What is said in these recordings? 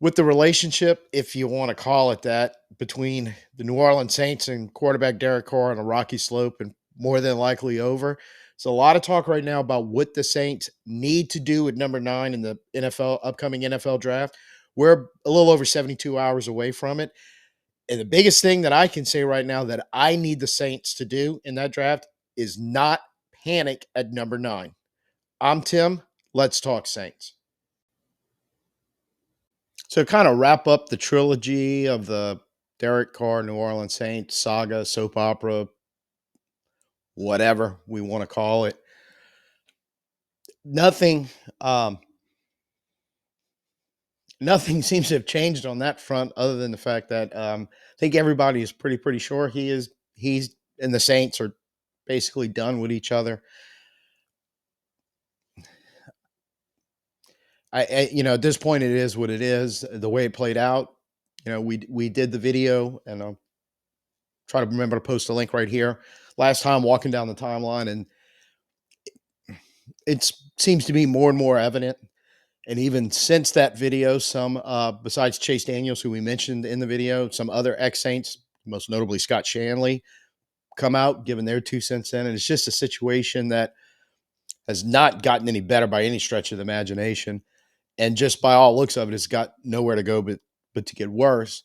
with the relationship, if you want to call it that, between the New Orleans Saints and quarterback Derek Carr on a rocky slope and more than likely over. So a lot of talk right now about what the Saints need to do at number 9 in the upcoming NFL draft. We're a little over 72 hours away from it. And the biggest thing that I can say right now that I need the Saints to do in that draft is not panic at number 9. I'm Tim. Let's talk Saints. So, kind of wrap up the trilogy of the Derek Carr New Orleans Saints saga, soap opera, whatever we want to call it. Nothing, um, nothing seems to have changed on that front, other than the fact that I think everybody is pretty sure he's and the Saints are basically done with each other. At this point, it is what it is. The way it played out, we did the video, and I'll try to remember to post a link right here. Last time walking down the timeline, and it seems to be more and more evident. And even since that video, some besides Chase Daniels, who we mentioned in the video, some other ex-Saints, most notably Scott Shanley, come out giving their 2 cents in. And it's just a situation that has not gotten any better by any stretch of the imagination. And just by all looks of it, it's got nowhere to go but to get worse.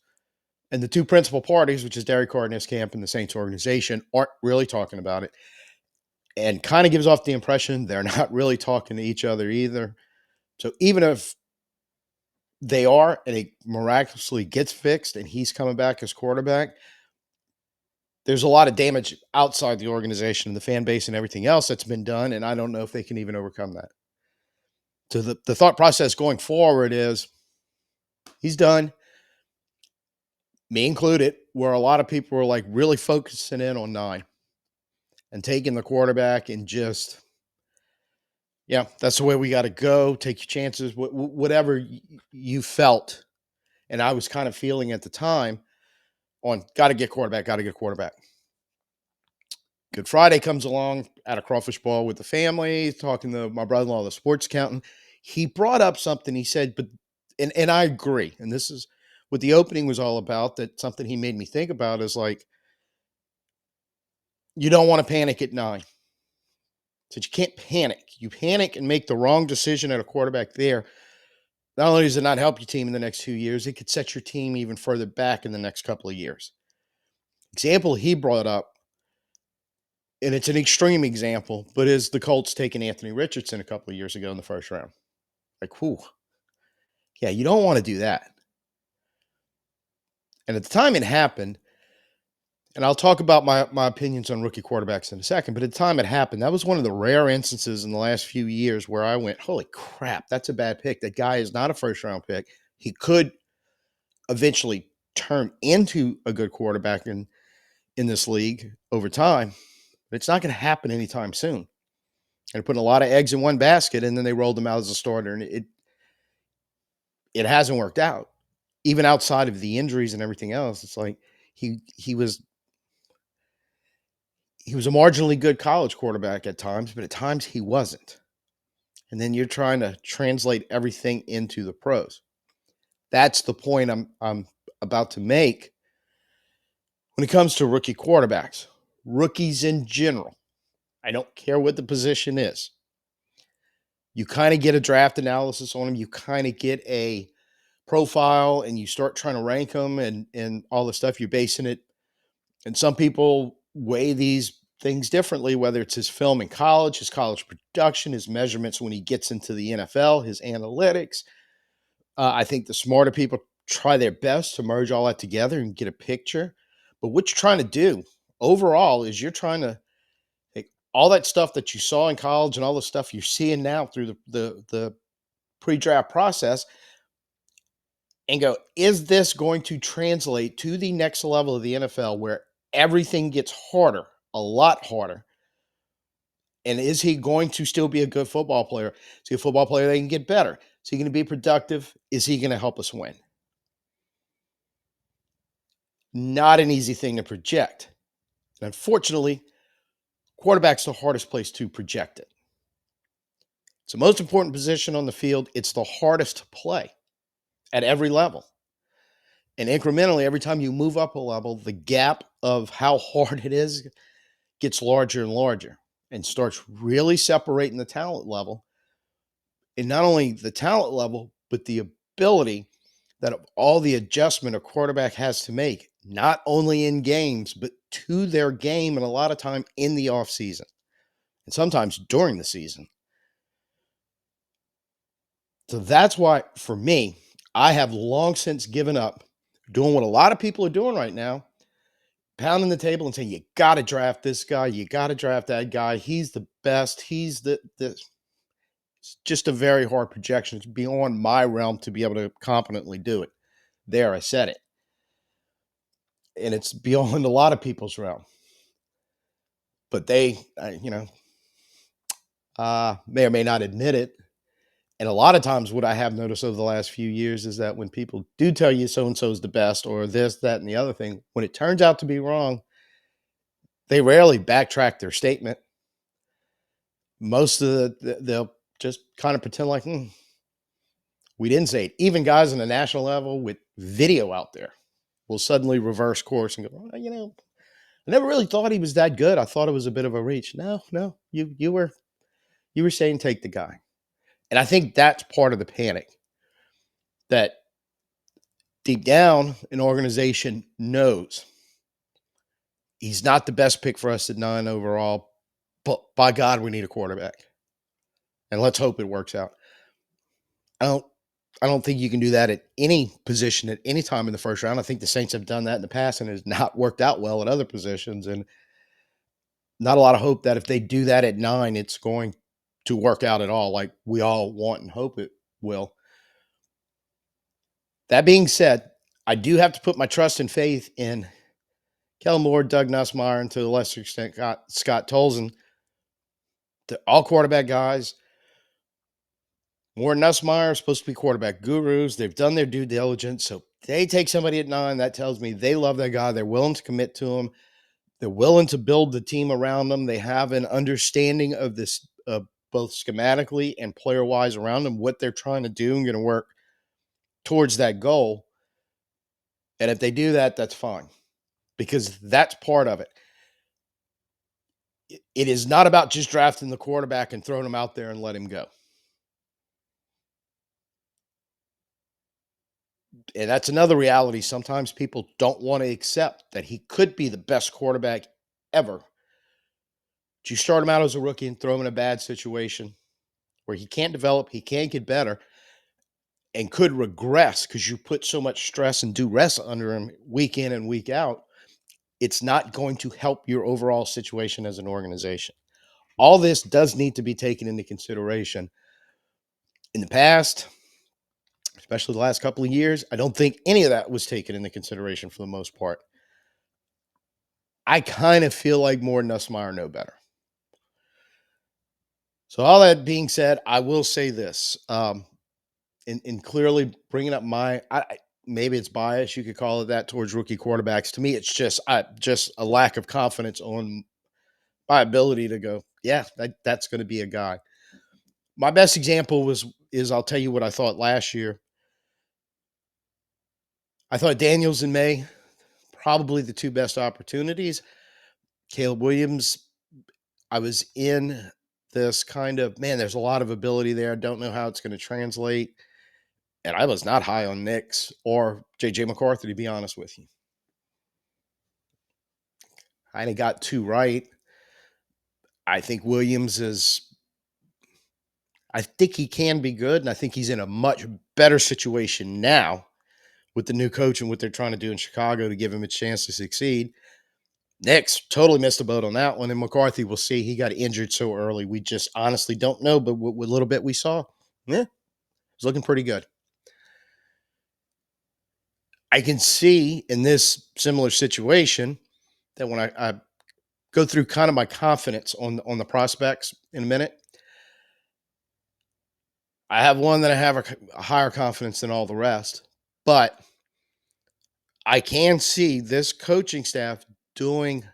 And the two principal parties, which is Derek Carr and his camp and the Saints organization, aren't really talking about it. And kind of gives off the impression they're not really talking to each other either. So even if they are and it miraculously gets fixed and he's coming back as quarterback, there's a lot of damage outside the organization and the fan base and everything else that's been done. And I don't know if they can even overcome that. So the thought process going forward is he's done, me included, where a lot of people were like really focusing in on 9 and taking the quarterback and just, yeah, that's the way we got to go. Take your chances, whatever you felt. And I was kind of feeling at the time on got to get quarterback. Good Friday comes along at a crawfish ball with the family, talking to my brother-in-law, the sports accountant. He brought up something. He said, and I agree. And this is what the opening was all about. That something he made me think about is like, you don't want to panic at 9. So you can't panic. You panic and make the wrong decision at a quarterback there. Not only does it not help your team in the next 2 years, it could set your team even further back in the next couple of years. Example he brought up, and it's an extreme example, but is the Colts taking Anthony Richardson a couple of years ago in the first round. Like, whew. Yeah, you don't want to do that. And at the time it happened, and I'll talk about my opinions on rookie quarterbacks in a second, but at the time it happened, that was one of the rare instances in the last few years where I went, holy crap, that's a bad pick. That guy is not a first-round pick. He could eventually turn into a good quarterback in this league over time, but it's not going to happen anytime soon. And putting a lot of eggs in one basket, and then they rolled him out as a starter, and it hasn't worked out. Even outside of the injuries and everything else, it's like he was a marginally good college quarterback at times, but at times he wasn't. And then you're trying to translate everything into the pros. That's the point I'm about to make when it comes to rookie quarterbacks, rookies in general. I don't care what the position is. You kind of get a draft analysis on them. You kind of get a profile and you start trying to rank them and all the stuff. You're basing it. And some people weigh these things differently, whether it's his film in college, his college production, his measurements when he gets into the NFL, his analytics. I think the smarter people try their best to merge all that together and get a picture. But what you're trying to do overall is you're trying to take all that stuff that you saw in college and all the stuff you're seeing now through the pre-draft process and go, is this going to translate to the next level of the NFL where everything gets harder, a lot harder? And is he going to still be a good football player? Is he a football player that can get better? Is he going to be productive? Is he going to help us win? Not an easy thing to project. And unfortunately, quarterback's the hardest place to project it. It's the most important position on the field. It's the hardest to play. at every level. And incrementally, every time you move up a level, the gap of how hard it is gets larger and larger and starts really separating the talent level. And not only the talent level, but the ability that all the adjustment a quarterback has to make, not only in games, but to their game, and a lot of time in the offseason and sometimes during the season. So that's why, for me, I have long since given up doing what a lot of people are doing right now, pounding the table and saying, you got to draft this guy, you got to draft that guy. He's the best. He's the it's just a very hard projection. It's beyond my realm to be able to competently do it. There, I said it. And it's beyond a lot of people's realm. But they, may or may not admit it. And a lot of times, what I have noticed over the last few years is that when people do tell you so and so is the best, or this, that, and the other thing, when it turns out to be wrong, they rarely backtrack their statement. Most of they'll just kind of pretend like, we didn't say it. Even guys on the national level with video out there will suddenly reverse course and go, I never really thought he was that good. I thought it was a bit of a reach. No, you were saying take the guy. And I think that's part of the panic, that deep down an organization knows he's not the best pick for us at 9 overall, but by God, we need a quarterback. And let's hope it works out. I don't think you can do that at any position at any time in the first round. I think the Saints have done that in the past and it has not worked out well at other positions. And not a lot of hope that if they do that at 9, it's going to work out at all like we all want and hope it will. That being said, I do have to put my trust and faith in Kellen Moore, Doug Nussmeier, and to a lesser extent, Scott Tolzien. They're all quarterback guys. Moore and Nussmeier are supposed to be quarterback gurus. They've done their due diligence. So they take somebody at 9. That tells me they love that guy. They're willing to commit to him. They're willing to build the team around them. They have an understanding of this, both schematically and player-wise around them, what they're trying to do and going to work towards that goal. And if they do that, that's fine, because that's part of it. It is not about just drafting the quarterback and throwing him out there and let him go. And that's another reality. Sometimes people don't want to accept that he could be the best quarterback ever. But you start him out as a rookie and throw him in a bad situation where he can't develop, he can't get better, and could regress because you put so much stress and duress under him week in and week out. It's not going to help your overall situation as an organization. All this does need to be taken into consideration. In the past, especially the last couple of years, I don't think any of that was taken into consideration for the most part. I kind of feel like Moore and Nussmeier know better. So all that being said, I will say this, in clearly bringing up maybe it's bias, you could call it that, towards rookie quarterbacks. To me, it's just a lack of confidence on my ability to go, yeah, that's going to be a guy. My best example is I'll tell you what I thought last year. I thought Daniels and May, probably the two best opportunities. Caleb Williams, I was in this kind of, man, there's a lot of ability there. I don't know how it's going to translate. And I was not high on Nix or J.J. McCarthy, to be honest with you. I only got 2 right. I think I think he can be good, and I think he's in a much better situation now with the new coach and what they're trying to do in Chicago to give him a chance to succeed. Nix totally missed the boat on that one, and McCarthy, we'll see. He got injured so early. We just honestly don't know, but what little bit we saw, it's looking pretty good. I can see in this similar situation that when I go through kind of my confidence on the prospects in a minute, I have one that I have a higher confidence than all the rest, but I can see this coaching staff doing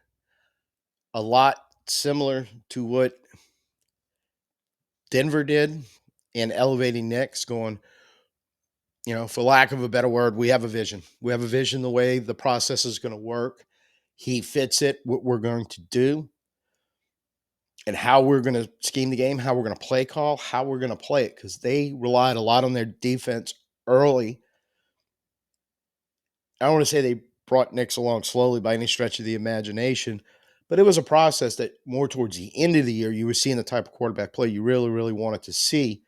a lot similar to what Denver did in elevating Nix, going, for lack of a better word, we have a vision. We have a vision the way the process is going to work. He fits it, what we're going to do, and how we're going to scheme the game, how we're going to play call, how we're going to play it, because they relied a lot on their defense early. I don't want to say they brought Knicks along slowly by any stretch of the imagination, but it was a process that more towards the end of the year, you were seeing the type of quarterback play you really, really wanted to see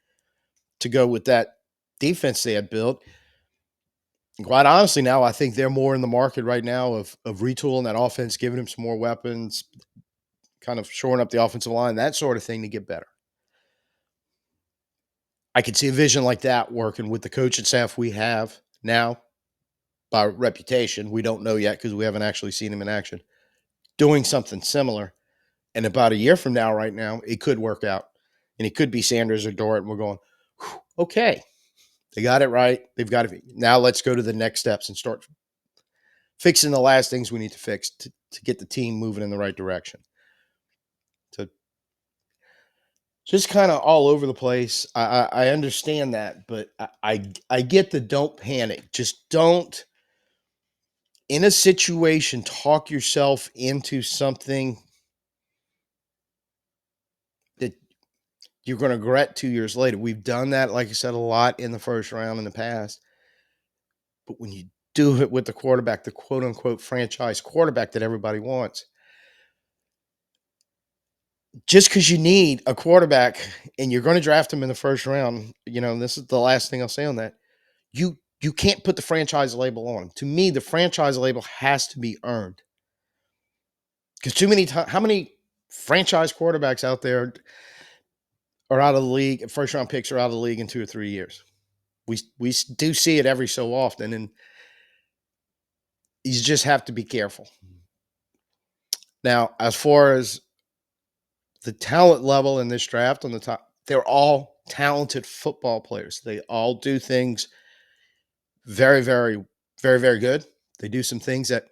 to go with that defense they had built. And quite honestly, now I think they're more in the market right now of retooling that offense, giving him some more weapons, kind of shoring up the offensive line, that sort of thing to get better. I could see a vision like that working with the coaching staff we have now. By reputation, we don't know yet because we haven't actually seen him in action, doing something similar. And about a year from now, right now, it could work out. And it could be Sanders or Dort. And we're going, okay, they got it right. They've got it. Now let's go to the next steps and start fixing the last things we need to fix to get the team moving in the right direction. So just kind of all over the place. I understand that, but I get the don't panic. Just don't, in a situation, talk yourself into something that you're going to regret 2 years later. We've done that, like I said, a lot in the first round in the past. But when you do it with the quarterback, the quote unquote franchise quarterback that everybody wants, just because you need a quarterback and you're going to draft him in the first round, this is the last thing I'll say on that. You can't put the franchise label on him. To me, the franchise label has to be earned. Because too many times, how many franchise quarterbacks out there are out of the league? First round picks are out of the league in 2 or 3 years. We do see it every so often, and you just have to be careful. Now, as far as the talent level in this draft on the top, they're all talented football players. They all do things very, very, very, very good. They do some things that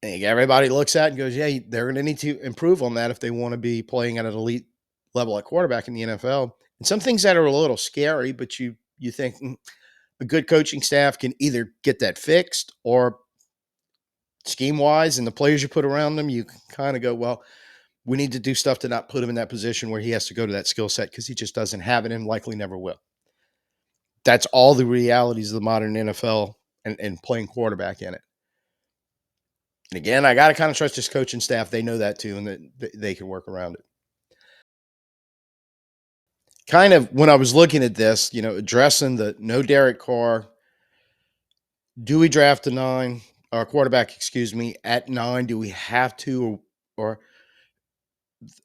everybody looks at and goes, yeah, they're going to need to improve on that if they want to be playing at an elite level at quarterback in the NFL. And some things that are a little scary, but you think a good coaching staff can either get that fixed, or scheme-wise and the players you put around them, you can kind of go, well, we need to do stuff to not put him in that position where he has to go to that skill set because he just doesn't have it and likely never will. That's all the realities of the modern NFL and playing quarterback in it. And again, I got to kind of trust this coaching staff. They know that too, and that they can work around it. Kind of when I was looking at this, addressing the no Derek Carr, do we draft a quarterback, at 9? Do we have to, or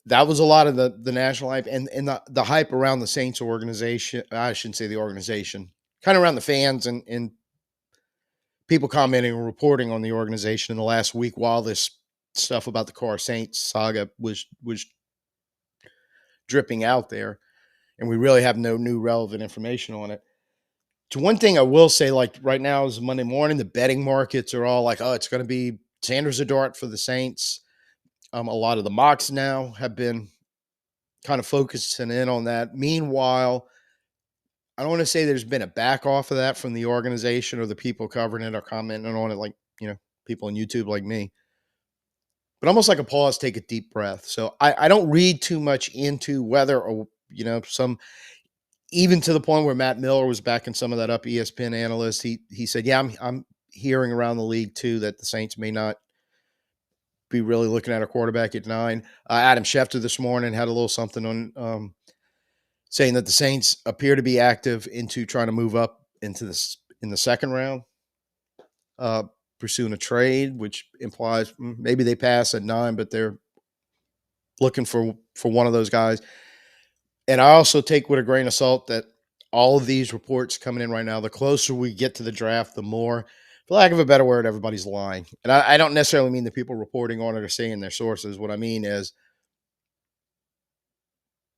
that was a lot of the national hype and the hype around the Saints organization. I shouldn't say the organization, kind of around the fans and people commenting and reporting on the organization in the last week while this stuff about the Carr Saints saga was dripping out there. And we really have no new relevant information on it. So one thing I will say, like right now is Monday morning, the betting markets are all like, oh, it's going to be Sanders or Dart for the Saints. A lot of the mocks now have been kind of focusing in on that. Meanwhile, I don't want to say there's been a back off of that from the organization or the people covering it or commenting on it, like, people on YouTube like me, but almost like a pause, take a deep breath. So I don't read too much into whether, or, even to the point where Matt Miller was backing some of that up, ESPN analyst. He said, yeah, I'm hearing around the league too, that the Saints may not be really looking at a quarterback at 9. Adam Schefter this morning had a little something on, saying that the Saints appear to be active into trying to move up into this in the second round, pursuing a trade, which implies maybe they pass at 9, but they're looking for one of those guys. And I also take with a grain of salt that all of these reports coming in right now, the closer we get to the draft, the more, for lack of a better word, everybody's lying. And I don't necessarily mean the people reporting on it or saying their sources. What I mean is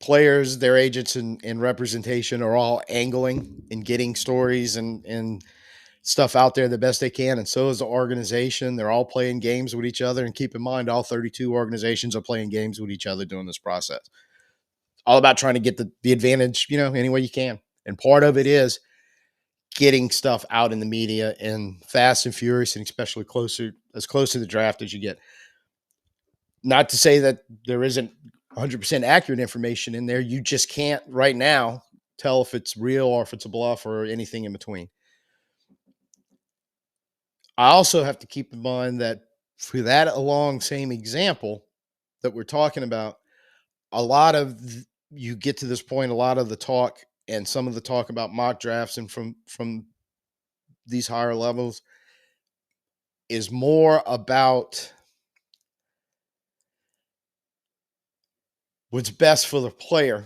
players, their agents, and representation are all angling and getting stories and stuff out there the best they can. And so is the organization. They're all playing games with each other. And keep in mind, all 32 organizations are playing games with each other during this process. All about trying to get the advantage, any way you can. And part of it is getting stuff out in the media and fast and furious, and especially close to the draft as you get. Not to say that there isn't 100% accurate information in there. You just can't right now tell if it's real or if it's a bluff or anything in between. I also have to keep in mind that for that along same example that we're talking about, a lot of you get to this point, a lot of the talk and some of the talk about mock drafts and from these higher levels is more about what's best for the player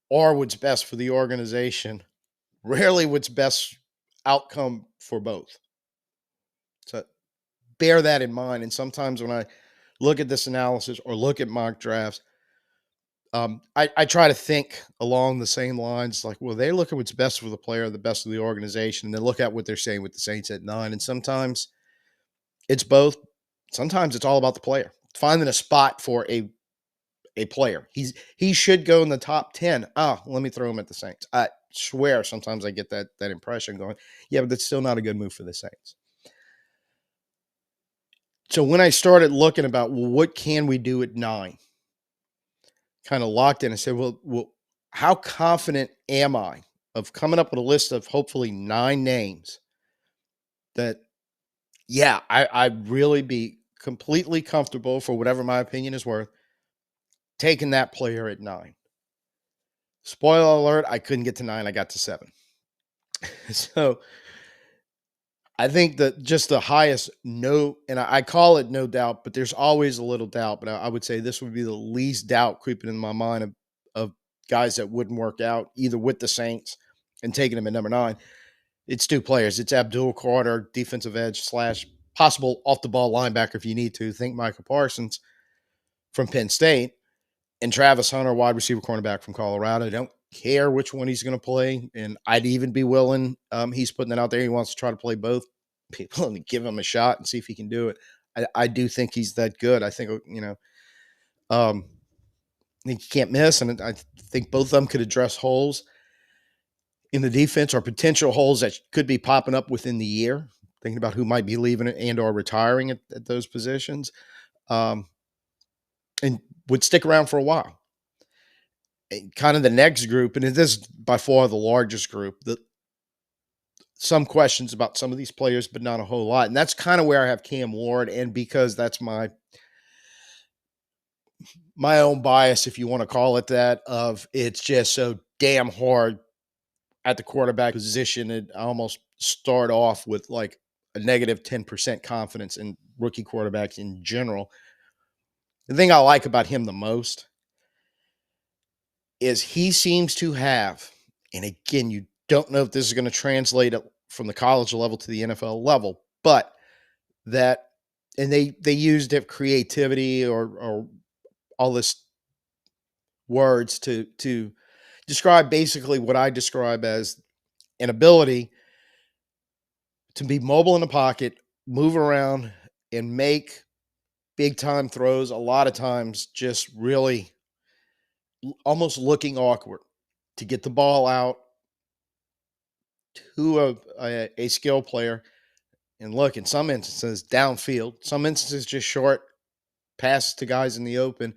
or what's best for the organization, rarely what's best outcome for both. So bear that in mind. And sometimes when I look at this analysis or look at mock drafts, I try to think along the same lines, like, well, they look at what's best for the player, the best of the organization, and then look at what they're saying with the Saints at 9. And sometimes it's both. Sometimes it's all about the player. Finding a spot for a player. He should go in the top 10. Oh, let me throw him at the Saints. I swear sometimes I get that impression going, yeah, but that's still not a good move for the Saints. So when I started looking about, well, what can we do at 9? Kind of locked in. I said, well, how confident am I of coming up with a list of hopefully 9 names that, yeah, I'd really be completely comfortable, for whatever my opinion is worth, taking that player at 9. Spoiler alert, I couldn't get to 9. I got to 7. So I think that just the highest and I call it no doubt, but there's always a little doubt. But I would say this would be the least doubt creeping in my mind of guys that wouldn't work out either with the Saints and taking them at number 9. It's 2 players. It's Abdul Carter, defensive edge / possible off the ball linebacker if you need to. Think Micah Parsons from Penn State, and Travis Hunter, wide receiver cornerback from Colorado. I don't care which one he's going to play, and I'd even be willing. He's putting that out there. He wants to try to play both people and give him a shot and see if he can do it. I do think he's that good. I think, I think you can't miss, and I think both of them could address holes in the defense or potential holes that could be popping up within the year, thinking about who might be leaving and or retiring at those positions, and would stick around for a while. And kind of the next group, and it is by far the largest group, some questions about some of these players, but not a whole lot. And that's kind of where I have Cam Ward, and because that's my own bias, if you want to call it that, of it's just so damn hard at the quarterback position. And I almost start off with like a negative 10% confidence in rookie quarterbacks in general. The thing I like about him the most is he seems to have, and again, you don't know if this is going to translate from the college level to the NFL level, but that, and they used it creativity or all this words to describe basically what I describe as an ability to be mobile in the pocket, move around, and make big time throws. A lot of times just really almost looking awkward to get the ball out to a skill player. And look, in some instances, downfield, some instances just short passes to guys in the open.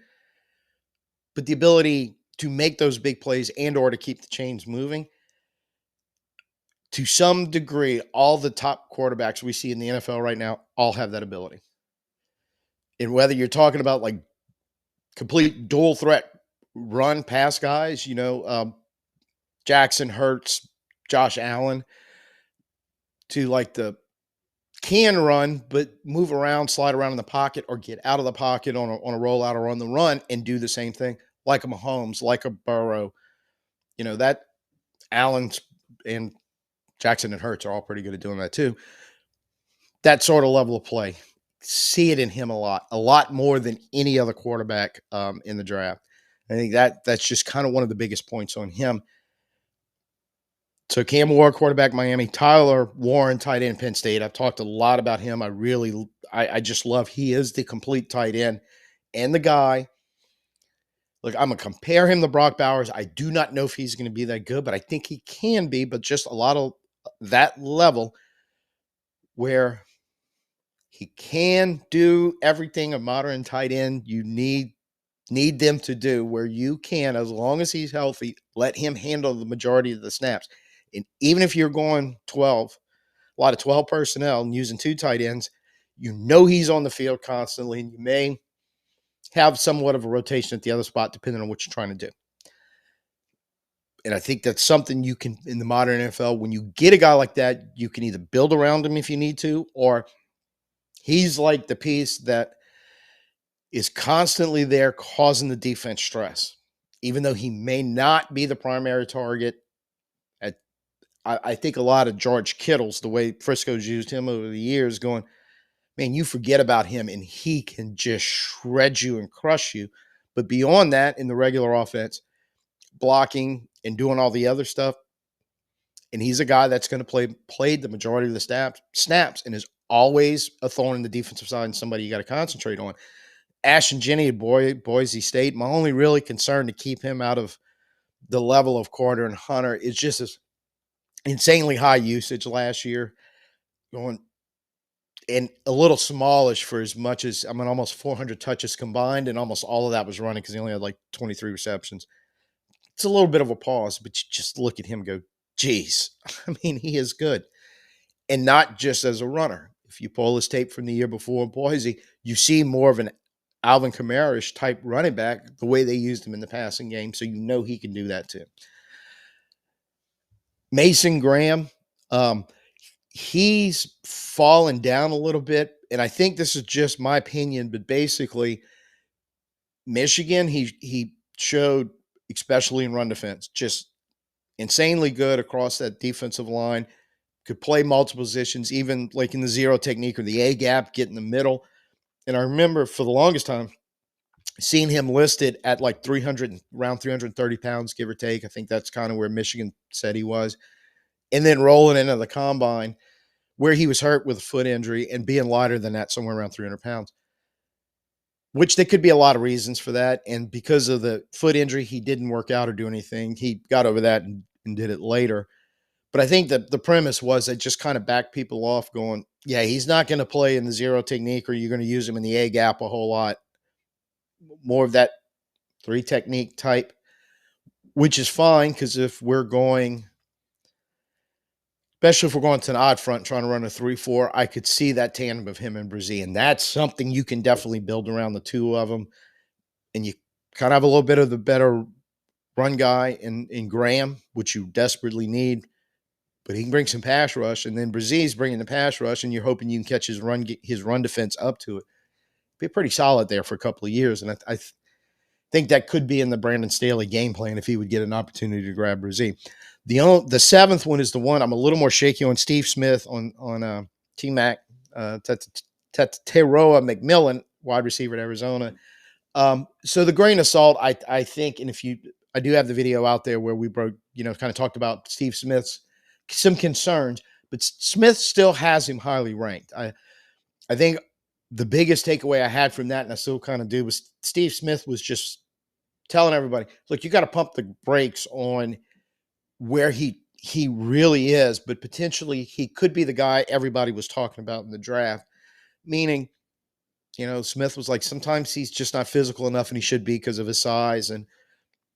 But the ability to make those big plays and or to keep the chains moving, to some degree, all the top quarterbacks we see in the NFL right now all have that ability. And whether you're talking about like complete dual threat run pass guys, Jackson, Hurts, Josh Allen, to like the can run, but move around, slide around in the pocket, or get out of the pocket on a rollout or on the run and do the same thing, like a Mahomes, like a Burrow. That Allen and Jackson and Hurts are all pretty good at doing that too. That sort of level of play. See it in him a lot more than any other quarterback in the draft. I think that's just kind of one of the biggest points on him. So Cam Ward, quarterback, Miami. Tyler Warren, tight end, Penn State. I've talked a lot about him. I just love, he is the complete tight end and the guy. Look, I'm going to compare him to Brock Bowers. I do not know if he's going to be that good, but I think he can be. But just a lot of that level where he can do everything a modern tight end you need them to do, where you can, as long as he's healthy, let him handle the majority of the snaps. And even if you're going 12, a lot of 12 personnel and using two tight ends, you know he's on the field constantly, and you may have somewhat of a rotation at the other spot depending on what you're trying to do. And I think that's something you can, in the modern NFL, when you get a guy like that, you can either build around him if you need to, or he's like the piece that is constantly there causing the defense stress. Even though he may not be the primary target, at, I think a lot of George Kittle's, the way Frisco's used him over the years, going, man, you forget about him and he can just shred you and crush you. But beyond that, in the regular offense, blocking and doing all the other stuff, and he's a guy that's going to played the majority of the snaps and is always a thorn in the defensive side and somebody you got to concentrate on. Ashton Jenney at Boise State, my only really concern to keep him out of the level of Carter and Hunter is just this insanely high usage last year, going and a little smallish for as much as, I mean, almost 400 touches combined, and almost all of that was running because he only had like 23 receptions. It's a little bit of a pause, but you just look at him and go, geez, I mean, he is good. And not just as a runner. If you pull his tape from the year before in Boise, you see more of an Alvin Kamara-ish type running back, the way they used him in the passing game. So you know he can do that too. Mason Graham, he's fallen down a little bit. And I think this is just my opinion, but basically, Michigan, he showed, especially in run defense, just insanely good across that defensive line. Could play multiple positions, even like in the zero technique or the A gap, get in the middle. And I remember for the longest time seeing him listed at like 300, around 330 pounds, give or take. I think that's kind of where Michigan said he was. And then rolling into the combine where he was hurt with a foot injury and being lighter than that, somewhere around 300 pounds, which there could be a lot of reasons for that. And because of the foot injury, he didn't work out or do anything. He got over that and did it later. But I think that the premise was it just kind of backed people off going, yeah, he's not going to play in the zero technique, or you're going to use him in the A gap a whole lot. More of that three technique type, which is fine because if we're going, especially if we're going to an odd front trying to run a 3-4, I could see that tandem of him and Brzee. And that's something you can definitely build around the two of them. And you kind of have a little bit of the better run guy in Graham, which you desperately need. But he can bring some pass rush, and then Brzez's bringing the pass rush, and you're hoping you can catch his run defense up to it. Be pretty solid there for a couple of years, and I think that could be in the Brandon Staley game plan if he would get an opportunity to grab Brzee. The seventh one is the one I'm a little more shaky on. Steve Smith on T-Mac, Tetairoa McMillen, wide receiver at Arizona. So the grain of salt, I think, and I do have the video out there where we broke, kind of talked about Steve Smith's some concerns, but Smith still has him highly ranked. I think the biggest takeaway I had from that, and I still kind of do, was Steve Smith was just telling everybody, look, you got to pump the brakes on where he really is, but potentially he could be the guy everybody was talking about in the draft. Meaning, Smith was like, sometimes he's just not physical enough, and he should be because of his size, and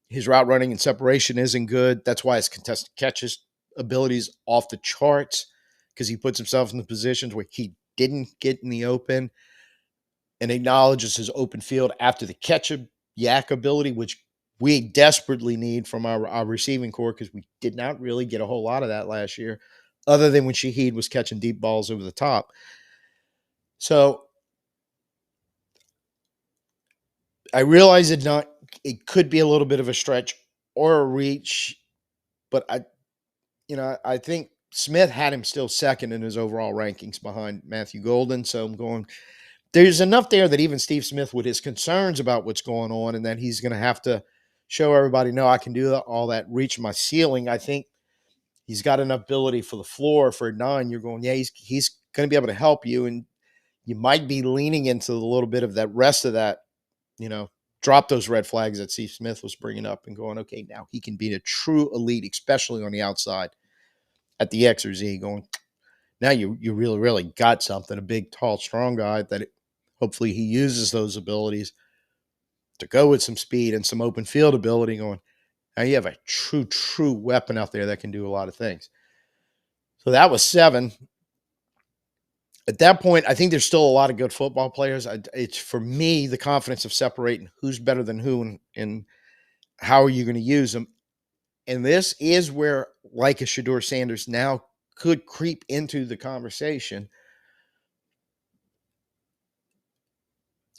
his route running and separation isn't good. That's why his contested catches abilities off the charts, because he puts himself in the positions where he didn't get in the open, and acknowledges his open field after the catch yak ability, which we desperately need from our receiving core, because we did not really get a whole lot of that last year, other than when Shaheed was catching deep balls over the top. So I realize it could be a little bit of a stretch or a reach, but I think Smith had him still second in his overall rankings behind Matthew Golden. So I'm going, there's enough there that even Steve Smith, with his concerns about what's going on and that he's going to have to show everybody, no, I can do all that, reach my ceiling. I think he's got enough ability for the floor for a 9. You're going, yeah, he's going to be able to help you. And you might be leaning into a little bit of that rest of that, drop those red flags that Steve Smith was bringing up and going, okay, now he can be a true elite, especially on the outside. at the X or Z going, now you really, really got something, a big, tall, strong guy hopefully he uses those abilities to go with some speed and some open field ability going, now you have a true, true weapon out there that can do a lot of things. So that was 7. At that point, I think there's still a lot of good football players. It's for me the confidence of separating who's better than who and how are you going to use them. And this is where, like a Shedeur Sanders now could creep into the conversation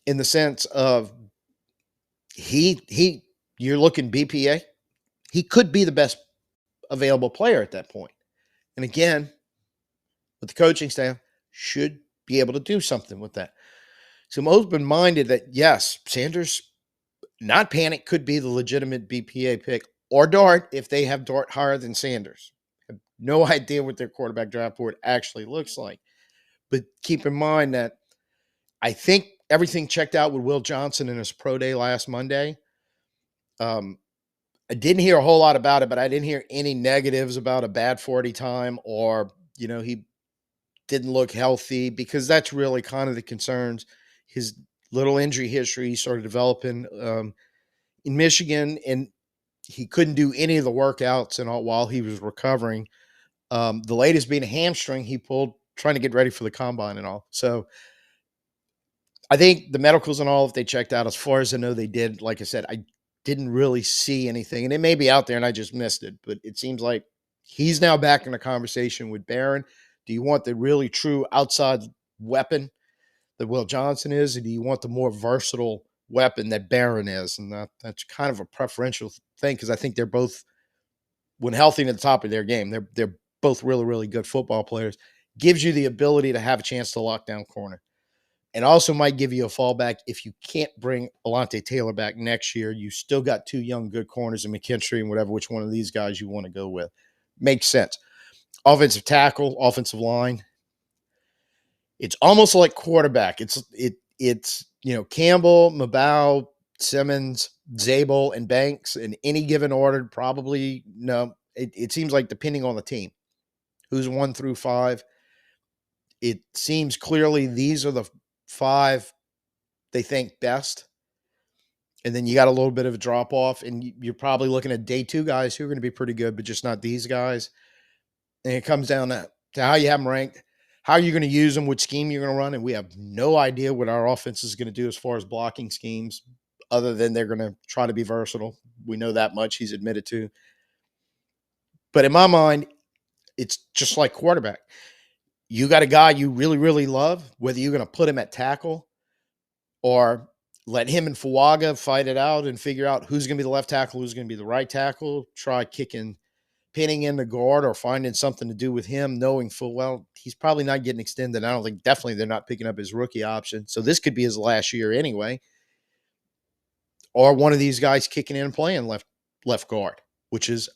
in the sense of you're looking BPA. He could be the best available player at that point. And again, with the coaching staff, should be able to do something with that. So I'm open-minded that, yes, Sanders, not panic, could be the legitimate BPA pick, or Dart if they have Dart higher than Sanders. I have no idea what their quarterback draft board actually looks like. But keep in mind that I think everything checked out with Will Johnson in his pro day last Monday. I didn't hear a whole lot about it, but I didn't hear any negatives about a bad 40 time or, he didn't look healthy, because that's really kind of the concerns. His little injury history started developing in Michigan, and he couldn't do any of the workouts and all while he was recovering. The latest being a hamstring he pulled trying to get ready for the combine and all. So I think the medicals and all, if they checked out, as far as I know, they did. Like I said, I didn't really see anything, and it may be out there and I just missed it, but it seems like he's now back in a conversation with Barron. Do you want the really true outside weapon that Will Johnson is, or do you want the more versatile weapon that Barron is? And that's kind of a preferential thing, because I think they're both, when healthy, and at the top of their game, they're both really, really good football players. Gives you the ability to have a chance to lock down corner. And also might give you a fallback if you can't bring Alontae Taylor back next year. You still got 2 young, good corners in McKinstry and whatever, which one of these guys you want to go with. Makes sense. Offensive tackle, offensive line. It's almost like quarterback. It's Campbell, Mabau, Simmons, Zabel, and Banks in any given order. Probably no. It seems like, depending on the team, who's 1 through 5. It seems clearly these are the 5 they think best. And then you got a little bit of a drop off, and you're probably looking at day 2 guys who are going to be pretty good, but just not these guys. And it comes down to how you have them ranked, how you're going to use them, what scheme you're going to run. And we have no idea what our offense is going to do as far as blocking schemes, other than they're going to try to be versatile. We know that much, he's admitted to. But in my mind, it's just like quarterback. You got a guy you really, really love, whether you're going to put him at tackle or let him and Fuaga fight it out and figure out who's going to be the left tackle, who's going to be the right tackle, try pinning in the guard or finding something to do with him, knowing full well he's probably not getting extended. I don't think, definitely they're not picking up his rookie option. So this could be his last year anyway. Or one of these guys kicking in and playing left guard, which is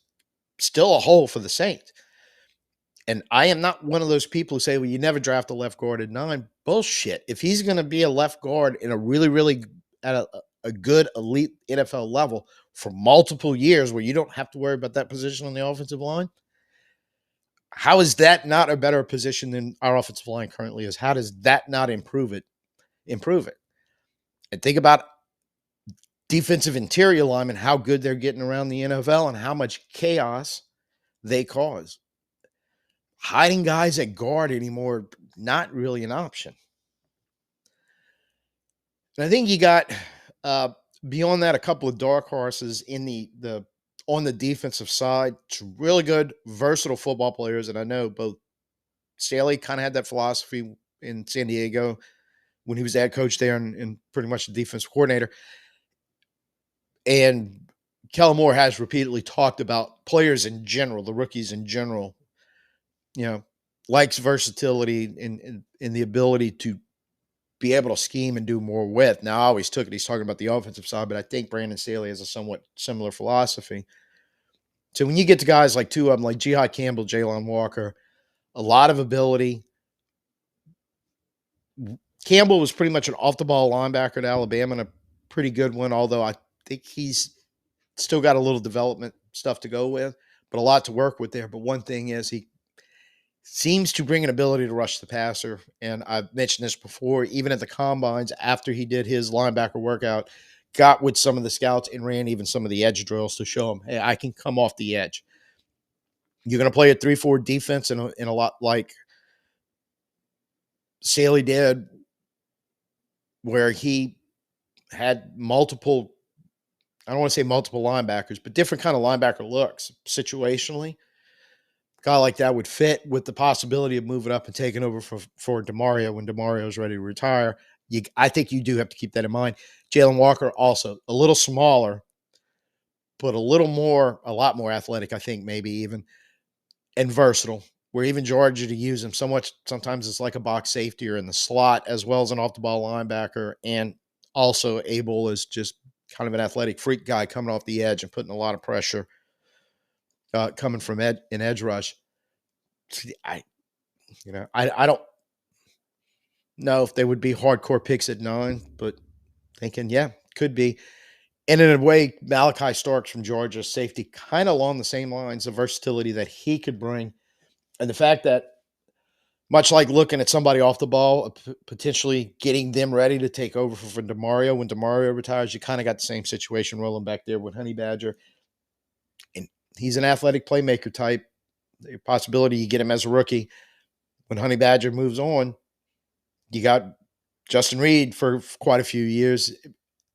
still a hole for the Saints. And I am not one of those people who say, well, you never draft a left guard at 9. Bullshit. If he's going to be a left guard in a really, really at a good elite NFL level for multiple years, where you don't have to worry about that position on the offensive line, how is that not a better position than our offensive line currently is? How does that not improve it? And think about defensive interior linemen, how good they're getting around the NFL and how much chaos they cause. Hiding guys at guard anymore, not really an option. And I think you got, beyond that, a couple of dark horses in the on the defensive side. It's really good, versatile football players. And I know both Staley kind of had that philosophy in San Diego when he was the head coach there and pretty much the defensive coordinator. And Kellen Moore has repeatedly talked about players in general, the rookies in general, likes versatility and the ability to be able to scheme and do more with. Now, I always took it, he's talking about the offensive side, but I think Brandon Staley has a somewhat similar philosophy. So when you get to guys like 2 of them, like Jihad Campbell, Jalen Walker, a lot of ability. Campbell was pretty much an off-the-ball linebacker at Alabama, and a pretty good one, although I think he's still got a little development stuff to go with, but a lot to work with there. But one thing is seems to bring an ability to rush the passer. And I've mentioned this before, even at the combines, after he did his linebacker workout, got with some of the scouts and ran even some of the edge drills to show them, hey, I can come off the edge. You're going to play a 3-4 defense in a lot like Saley did, where he had multiple, I don't want to say multiple linebackers, but different kind of linebacker looks situationally. A guy like that would fit with the possibility of moving up and taking over for DeMario when DeMario is ready to retire. I think you do have to keep that in mind. Jalen Walker also a little smaller, but a lot more athletic, I think, maybe even, and versatile. Where even Georgia to use him so much, sometimes it's like a box safety or in the slot, as well as an off the ball linebacker, and also able as just kind of an athletic freak guy coming off the edge and putting a lot of pressure coming from edge rush. I I don't know if they would be hardcore picks at 9, but thinking, yeah, could be. And in a way, Malachi Starks from Georgia, safety, kind of along the same lines of versatility that he could bring. And the fact that, much like looking at somebody off the ball, potentially getting them ready to take over for DeMario when DeMario retires, you kind of got the same situation rolling back there with Honey Badger. And he's an athletic playmaker type. The possibility you get him as a rookie. When Honey Badger moves on, you got Justin Reed for quite a few years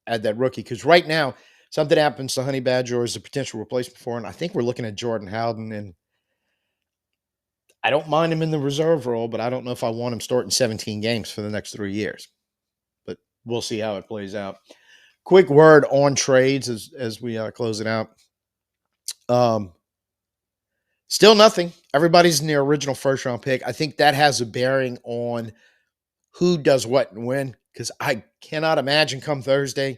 at that rookie. Because right now, something happens to Honey Badger as a potential replacement for him. I think we're looking at Jordan Howden, and I don't mind him in the reserve role, but I don't know if I want him starting 17 games for the next 3 years. But we'll see how it plays out. Quick word on trades as we close it out. Still nothing. Everybody's in the original first round pick. I think that has a bearing on who does what and when, because I cannot imagine come Thursday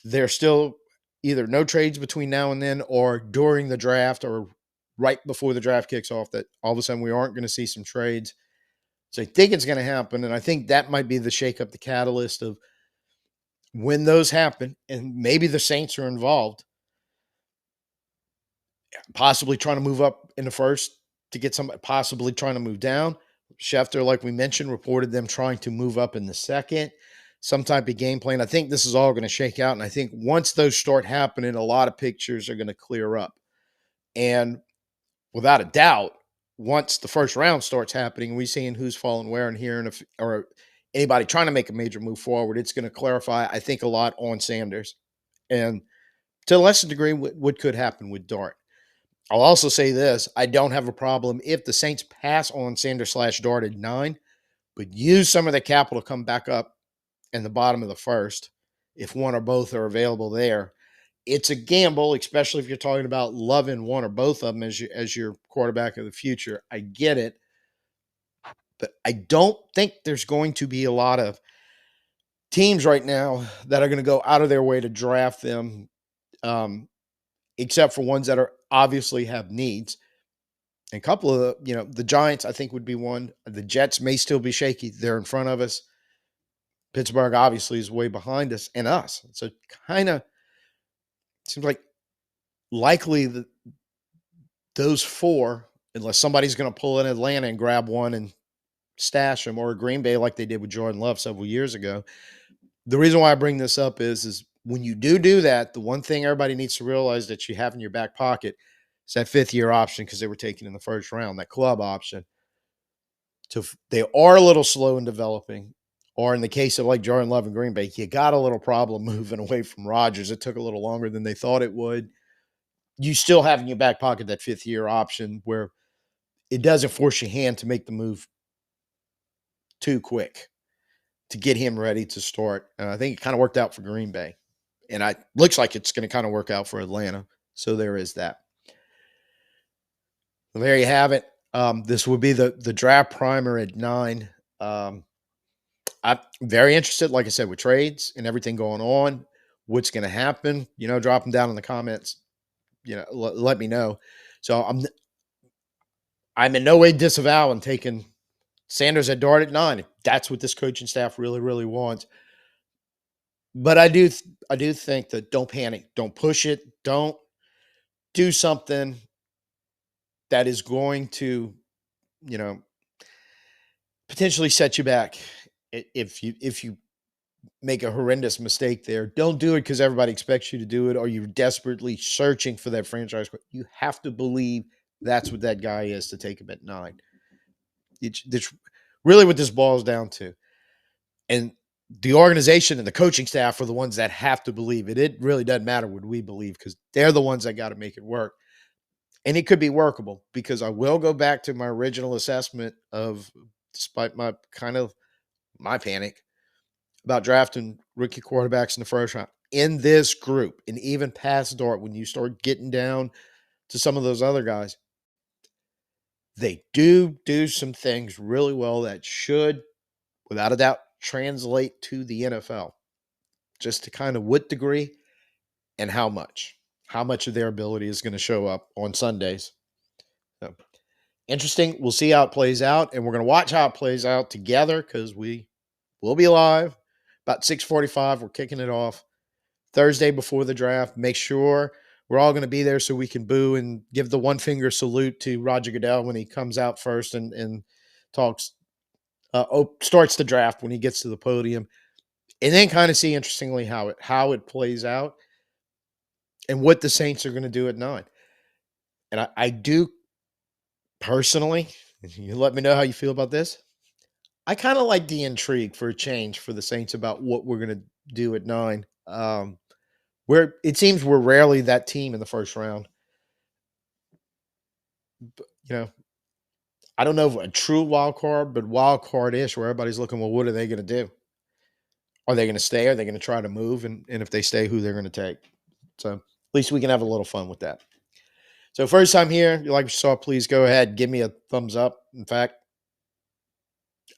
there's still either no trades between now and then or during the draft or right before the draft kicks off that all of a sudden we aren't going to see some trades. So I think it's going to happen. And I think that might be the shakeup, the catalyst of when those happen. And maybe the Saints are involved, possibly trying to move up in the first to get somebody, possibly trying to move down. Schefter, like we mentioned, reported them trying to move up in the second, some type of game plan. I think this is all going to shake out. And I think once those start happening, a lot of pictures are going to clear up. And without a doubt, once the first round starts happening, we seeing who's falling where and hearing if or anybody trying to make a major move forward, it's going to clarify, I think, a lot on Sanders. And to a lesser degree, what could happen with Dart. I'll also say this. I don't have a problem if the Saints pass on Sanders / Dart at 9, but use some of the capital to come back up in the bottom of the first if one or both are available there. It's a gamble, especially if you're talking about loving one or both of them as your quarterback of the future. I get it, but I don't think there's going to be a lot of teams right now that are going to go out of their way to draft them, except for ones that are obviously have needs. And a couple of the Giants, I think, would be one. The Jets may still be shaky. They're in front of us. Pittsburgh obviously is way behind us and us. So kind of seems like likely that those four, unless somebody's going to pull in Atlanta and grab one and stash them, or Green Bay like they did with Jordan Love several years ago. The reason why I bring this up is when you do that, the one thing everybody needs to realize that you have in your back pocket is that 5th-year option, because they were taken in the first round, that club option. So they are a little slow in developing, or in the case of like Jordan Love and Green Bay, you got a little problem moving away from Rodgers. It took a little longer than they thought it would. You still have in your back pocket that 5th-year option where it doesn't force your hand to make the move too quick to get him ready to start. And I think it kind of worked out for Green Bay. And it looks like it's going to kind of work out for Atlanta. So there is that. Well, there you have it. This would be the draft primer at 9. I'm very interested, like I said, with trades and everything going on. What's going to happen? Drop them down in the comments. Let me know. So I'm in no way disavowing taking Sanders at Dart at 9. If that's what this coaching staff really, really wants. But I do think that don't panic. Don't push it. Don't do something that is going to you know, potentially set you back if you make a horrendous mistake there. Don't do it because everybody expects you to do it, or you're desperately searching for that franchise. You have to believe that's what that guy is to take him at 9. It's really what this boils down to. And the organization and the coaching staff are the ones that have to believe it. It really doesn't matter what we believe because they're the ones that got to make it work. And it could be workable because I will go back to my original assessment of, despite my my panic about drafting rookie quarterbacks in the first round, in this group, and even past Dart, when you start getting down to some of those other guys, they do some things really well that should, without a doubt, translate to the NFL. Just to kind of what degree and how much. How much of their ability is going to show up on Sundays. So, interesting. We'll see how it plays out, and we're going to watch how it plays out together because we will be live about 6:45. We're kicking it off Thursday before the draft. Make sure we're all going to be there so we can boo and give the one finger salute to Roger Goodell when he comes out first and talks, starts the draft when he gets to the podium, and then kind of see interestingly how it plays out and what the Saints are going to do at 9. And I do personally, you let me know how you feel about this. I kind of like the intrigue for a change for the Saints about what we're going to do at 9. Where it seems we're rarely that team in the first round. But, I don't know if a true wild card, but wild card-ish where everybody's looking, well, what are they going to do? Are they going to stay? Are they going to try to move? And if they stay, who they're going to take? So at least we can have a little fun with that. So first time here, you like what you saw, please go ahead, give me a thumbs up. In fact,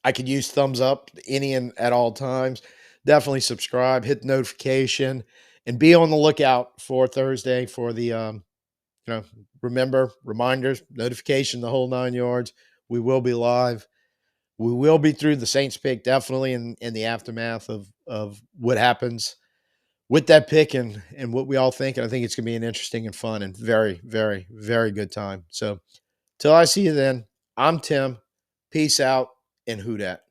I could use thumbs up any and at all times. Definitely subscribe, hit the notification, and be on the lookout for Thursday for the remember, reminders, notification, the whole 9 yards. We will be live. We will be through the Saints pick, definitely in the aftermath of what happens with that pick and what we all think. And I think it's going to be an interesting and fun and very, very, very good time. So till I see you then, I'm Tim. Peace out and who dat.